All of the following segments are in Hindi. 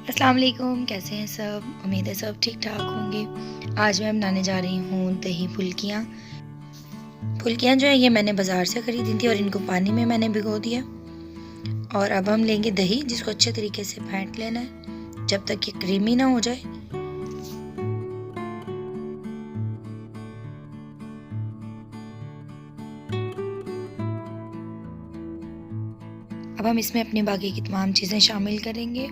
अस्सलाम वालेकुम, कैसे हैं सब। उम्मीद है सब ठीक ठाक होंगे। आज मैं बनाने जा रही हूँ दही फुल्कियाँ। फुल्कियाँ जो है ये मैंने बाज़ार से ख़रीदी थी और इनको पानी में मैंने भिगो दिया। और अब हम लेंगे दही, जिसको अच्छे तरीके से फेंट लेना है जब तक ये क्रीमी ना हो जाए। अब हम इसमें अपनी बाकी की तमाम चीज़ें शामिल करेंगे।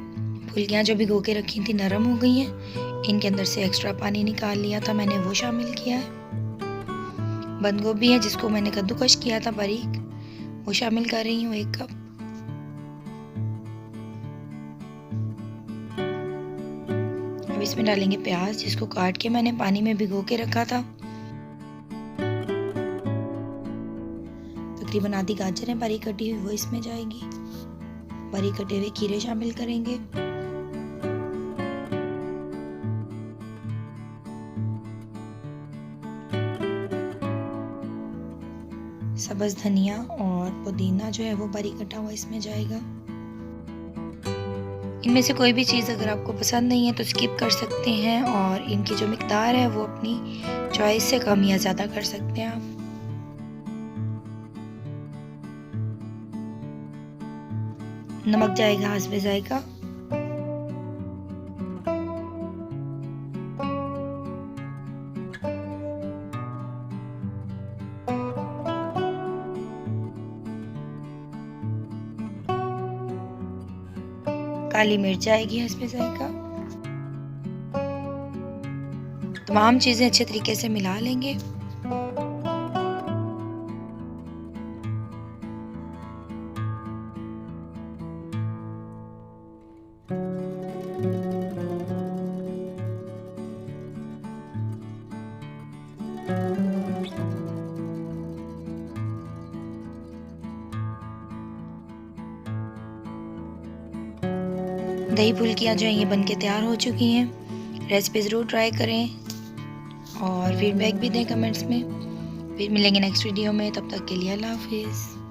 फुल्कियाँ जो भिगो के रखी थी नरम हो गई हैं। इनके अंदर से एक्स्ट्रा पानी निकाल लिया था मैंने, वो शामिल किया है। बंद गोभी है जिसको मैंने कद्दूकश किया था बारीक, वो शामिल कर रही हूँ 1 कप। अब इसमें डालेंगे प्याज, जिसको काट के मैंने पानी में भिगो के रखा था। तकरीबन आधी गाजर है बारीक कटी हुई, वो इसमें जाएगी। बारीक कटे हुए खीरे शामिल करेंगे। सब्ज़ धनिया और पुदीना जो है वो बारीक कटा हुआ इसमें जाएगा। इनमें से कोई भी चीज़ अगर आपको पसंद नहीं है तो स्किप कर सकते हैं, और इनकी जो मिकदार है वो अपनी चॉइस से कम या ज़्यादा कर सकते हैं आप। नमक जाएगा हस्बे ज़ायका। काली मिर्च जाएगी हस्बे ज़ायका। तमाम चीज़ें अच्छे तरीके से मिला लेंगे। दही फुल्कियाँ जो हैं ये बनके तैयार हो चुकी हैं। रेसिपी ज़रूर ट्राई करें और फीडबैक भी दें कमेंट्स में। फिर मिलेंगे नेक्स्ट वीडियो में, तब तक के लिए अल्लाह हाफिज़।